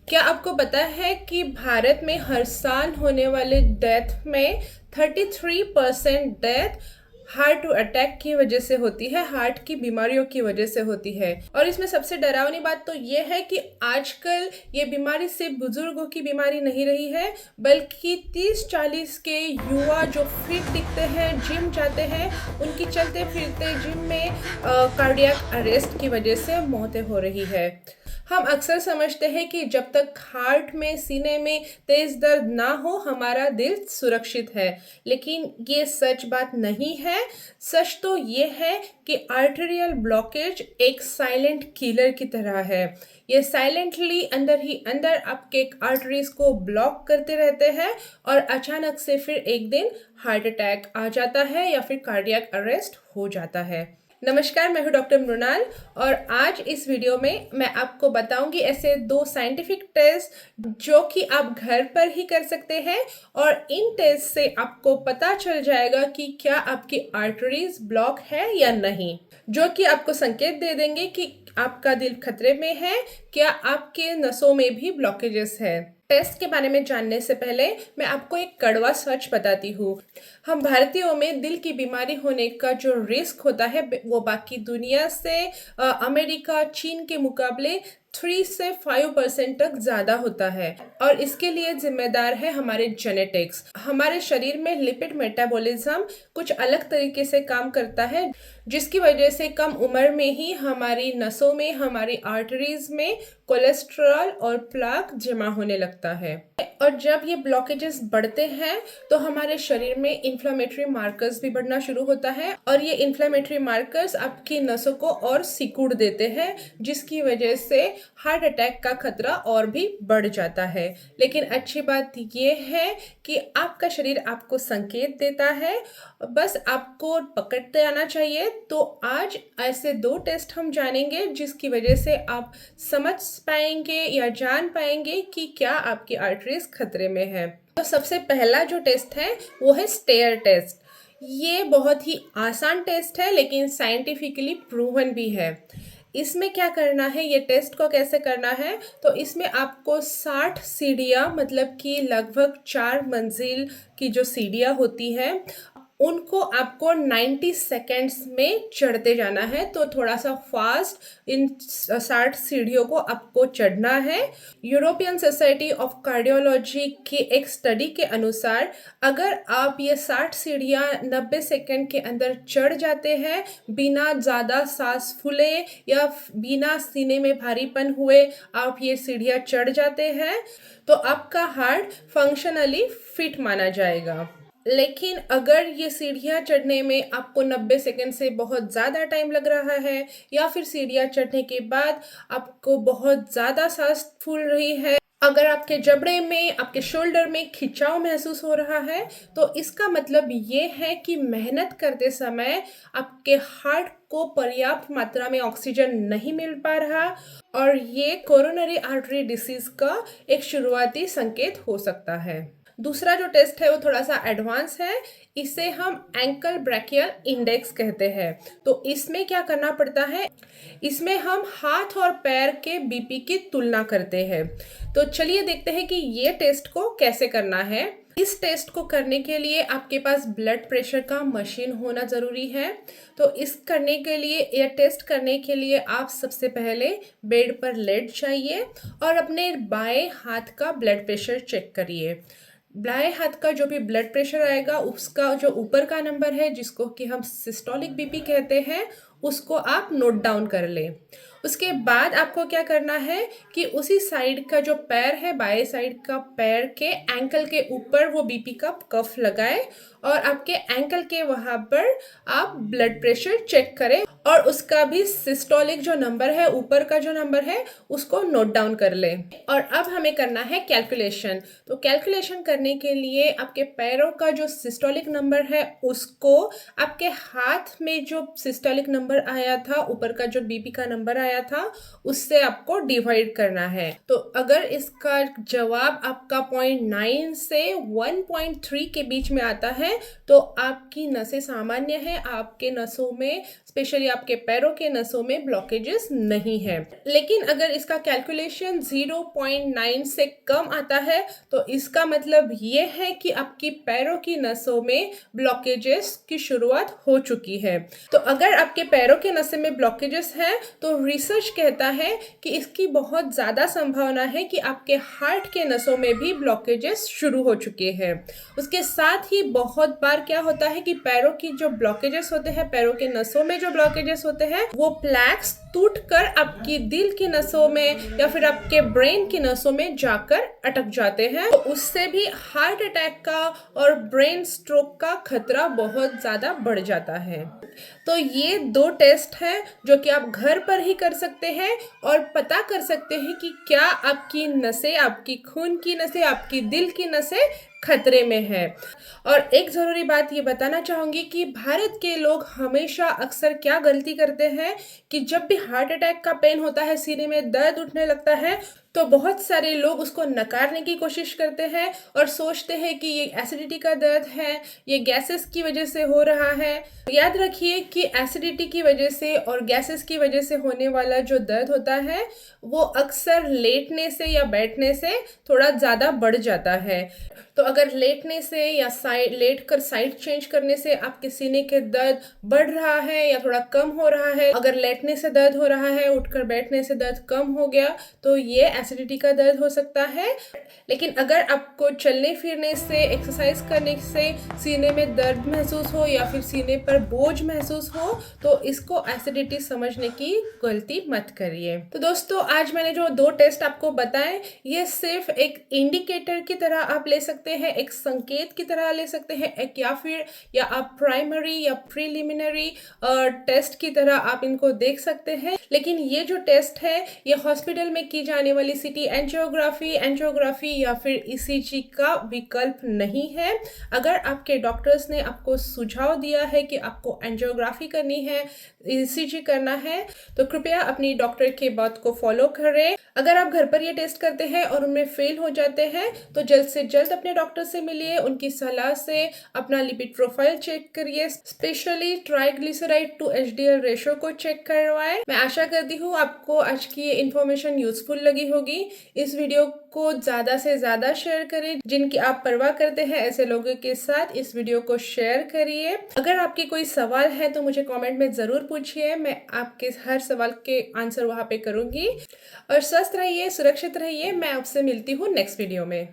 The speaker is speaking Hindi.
क्या आपको पता है कि भारत में हर साल होने वाले डेथ में 33% डेथ हार्ट अटैक की वजह से होती है, हार्ट की बीमारियों की वजह से होती है। और इसमें सबसे डरावनी बात तो ये है कि आजकल ये बीमारी सिर्फ बुजुर्गों की बीमारी नहीं रही है, बल्कि 30-40 के युवा जो फिट दिखते हैं, जिम जाते हैं, उनकी चलते फिरते जिम में कार्डियक अरेस्ट की वजह से मौतें हो रही है। हम अक्सर समझते हैं कि जब तक हार्ट में, सीने में तेज दर्द ना हो, हमारा दिल सुरक्षित है, लेकिन ये सच बात नहीं है। सच तो ये है कि आर्टेरियल ब्लॉकेज एक साइलेंट किलर की तरह है। ये साइलेंटली अंदर ही अंदर आपके आर्टरीज को ब्लॉक करते रहते हैं और अचानक से फिर एक दिन हार्ट अटैक आ जाता है या फिर कार्डियक अरेस्ट हो जाता है। नमस्कार, मैं हूं डॉक्टर मृणाल और आज इस वीडियो में मैं आपको बताऊंगी ऐसे 2 साइंटिफिक टेस्ट जो कि आप घर पर ही कर सकते हैं और इन टेस्ट से आपको पता चल जाएगा कि क्या आपकी आर्टरीज ब्लॉक है या नहीं, जो कि आपको संकेत दे देंगे कि आपका दिल खतरे में है, क्या आपके नसों में भी ब्लॉकेजेस है। टेस्ट के बारे में जानने से पहले मैं आपको एक कड़वा सच बताती हूँ। हम भारतीयों में दिल की बीमारी होने का जो रिस्क होता है वो बाकी दुनिया से अमेरिका, चीन के मुकाबले 3 से 5% तक ज़्यादा होता है और इसके लिए जिम्मेदार है हमारे जेनेटिक्स। हमारे शरीर में लिपिड मेटाबॉलिज्म कुछ अलग तरीके से काम करता है, जिसकी वजह से कम उम्र में ही हमारी नसों में, हमारी आर्टरीज में कोलेस्ट्रॉल और प्लाक जमा होने लगता है। और जब ये ब्लॉकेजेस बढ़ते हैं तो हमारे शरीर में इन्फ्लेमेटरी मार्कर्स भी बढ़ना शुरू होता है और ये इन्फ्लेमेटरी मार्कर्स आपकी नसों को और सिकुड़ देते हैं, जिसकी वजह से हार्ट अटैक का खतरा और भी बढ़ जाता है। लेकिन अच्छी बात ये है कि आपका शरीर आपको संकेत देता है, बस आपको पकड़ते आना चाहिए। तो आज ऐसे 2 टेस्ट हम जानेंगे जिसकी वजह से आप समझ पाएंगे या जान पाएंगे कि क्या आपकी आर्टरीज खतरे में है। तो सबसे पहला जो टेस्ट है वो है स्टेयर टेस्ट। ये बहुत ही आसान टेस्ट है लेकिन साइंटिफिकली प्रूवन भी है। इसमें क्या करना है, ये टेस्ट को कैसे करना है, तो इसमें आपको 60 सीढ़ियाँ, मतलब कि लगभग 4 मंजिल की जो सीढ़ियाँ होती हैं, उनको आपको 90 सेकेंड्स में चढ़ते जाना है। तो थोड़ा सा फास्ट इन 60 सीढ़ियों को आपको चढ़ना है। यूरोपियन सोसाइटी ऑफ कार्डियोलॉजी की एक स्टडी के अनुसार अगर आप ये 60 सीढ़ियाँ 90 सेकेंड के अंदर चढ़ जाते हैं, बिना ज़्यादा सांस फूले या बिना सीने में भारीपन हुए आप ये सीढ़ियाँ चढ़ जाते हैं, तो आपका हार्ट फंक्शनली फिट माना जाएगा। लेकिन अगर ये सीढ़ियाँ चढ़ने में आपको 90 सेकंड से बहुत ज़्यादा टाइम लग रहा है या फिर सीढ़ियाँ चढ़ने के बाद आपको बहुत ज़्यादा सांस फूल रही है, अगर आपके जबड़े में, आपके शोल्डर में खिंचाव महसूस हो रहा है, तो इसका मतलब ये है कि मेहनत करते समय आपके हार्ट को पर्याप्त मात्रा में ऑक्सीजन नहीं मिल पा रहा और ये कोरोनरी आर्टरी डिसीज का एक शुरुआती संकेत हो सकता है। दूसरा जो टेस्ट है वो थोड़ा सा एडवांस है, इसे हम एंकल ब्रैकियल इंडेक्स कहते हैं। तो इसमें क्या करना पड़ता है, इसमें हम हाथ और पैर के बीपी की तुलना करते हैं। तो चलिए देखते हैं कि ये टेस्ट को कैसे करना है। इस टेस्ट को करने के लिए आपके पास ब्लड प्रेशर का मशीन होना ज़रूरी है। तो इस करने के लिए, यह टेस्ट करने के लिए आप सबसे पहले बेड पर लेट जाइए और अपने बाएं हाथ का ब्लड प्रेशर चेक करिए। बाएं हाथ का जो भी ब्लड प्रेशर आएगा, उसका जो ऊपर का नंबर है, जिसको कि हम सिस्टोलिक बीपी कहते हैं, उसको आप नोट डाउन कर लें। उसके बाद आपको क्या करना है कि उसी साइड का जो पैर है, बाएं साइड का पैर के एंकल के ऊपर वो बीपी का कफ लगाएं और आपके एंकल के वहाँ पर आप ब्लड प्रेशर चेक करें और उसका भी सिस्टोलिक जो नंबर है, ऊपर का जो नंबर है, उसको नोट डाउन कर लें। और अब हमें करना है कैलकुलेशन। तो कैलकुलेशन करने के लिए आपके पैरों का जो सिस्टोलिक नंबर है उसको आपके हाथ में जो सिस्टोलिक नंबर आया था, ऊपर का जो बीपी का नंबर आया था, उससे आपको डिवाइड करना है। तो अगर इसका जवाब आपका 0.9 से 1.3 के बीच में आता है तो आपकी नसें सामान्य हैं, आपके नसों में, स्पेशली आपके पैरों के नसों में ब्लॉकेजेस नहीं है। लेकिन अगर इसका कैलकुलेशन 0.9 से कम आता है तो इसका मतलब ये है कि आपकी पैरों की नसों में ब्लॉकेजेस की शुरुआत हो चुकी है। तो अगर आपके पैरों के नसों में ब्लॉकेजेस हैं तो रिसर्च कहता है कि इसकी बहुत ज़्यादा संभावना है कि आपके हार्ट के नसों में भी ब्लॉकेजेस शुरू हो चुके हैं। उसके साथ ही बहुत बार क्या होता है कि पैरों की जो ब्लॉकेजेस होते हैं, पैरों के नसों में जो ब्लॉकेजेस होते हैं, वो प्लैक्स टूटकर आपकी दिल की नसों में या फिर आपके ब्रेन की नसों में जाकर अटक जाते हैं। तो उससे भी हार्ट अटैक का और ब्रेन स्ट्रोक का खतरा बहुत ज़्यादा बढ़ जाता है। तो ये 2 टेस्ट हैं जो कि आप घर पर ही कर सकते हैं और पता कर सकते हैं कि क्या आपकी नसें, आपकी खून की नसें, आपकी दिल की नसें खतरे में है। और एक ज़रूरी बात ये बताना चाहूँगी कि भारत के लोग हमेशा अक्सर क्या गलती करते हैं कि जब भी हार्ट अटैक का पेन होता है, सीने में दर्द उठने लगता है, तो बहुत सारे लोग उसको नकारने की कोशिश करते हैं और सोचते हैं कि ये एसिडिटी का दर्द है, ये गैसेस की वजह से हो रहा है। याद रखिए कि एसिडिटी की वजह से और गैसेस की वजह से होने वाला जो दर्द होता है वो अक्सर लेटने से या बैठने से थोड़ा ज़्यादा बढ़ जाता है। तो अगर लेटने से या लेट कर साइड चेंज करने से आपके सीने के दर्द बढ़ रहा है या थोड़ा कम हो रहा है, अगर लेटने से दर्द हो रहा है, उठकर बैठने से दर्द कम हो गया, तो ये एसिडिटी का दर्द हो सकता है। लेकिन अगर आपको चलने फिरने से, एक्सरसाइज करने से सीने में दर्द महसूस हो या फिर सीने पर बोझ महसूस हो, तो इसको एसिडिटी समझने की गलती मत करिए। तो दोस्तों, आज मैंने जो 2 टेस्ट आपको बताए, ये सिर्फ एक इंडिकेटर की तरह आप ले सकते हैं, एक संकेत की तरह ले सकते हैं, एक या आप प्राइमरी या प्रीलिमिनरी टेस्ट की तरह आप इनको देख सकते हैं। लेकिन ये जो टेस्ट है, ये हॉस्पिटल में की जाने वाली सीटी एंजियोग्राफी या फिर ईसीजी का विकल्प नहीं है। अगर आपके डॉक्टर्स ने आपको सुझाव दिया है कि आपको एंजियोग्राफी करनी है, ईसीजी करना है, तो कृपया अपनी डॉक्टर की बात को फॉलो करें। अगर आप घर पर ये टेस्ट करते हैं और उनमें फेल हो जाते हैं तो जल्द से जल्द अपने डॉक्टर से मिलिए, उनकी सलाह से अपना लिपिड प्रोफाइल चेक करिए, specially triglyceride to HDL ratio को चेक करवाएं। मैं आशा करती हूँ आपको आज की ये इन्फॉर्मेशन यूजफुल लगी होगी। इस वीडियो को ज़्यादा से ज़्यादा शेयर करें, जिनकी आप परवाह करते हैं ऐसे लोगों के साथ इस वीडियो को शेयर करिए। अगर आपके कोई सवाल है तो मुझे कमेंट में ज़रूर पूछिए, मैं आपके हर सवाल के आंसर वहाँ पे करूँगी। और स्वस्थ रहिए, सुरक्षित रहिए। मैं आपसे मिलती हूँ नेक्स्ट वीडियो में।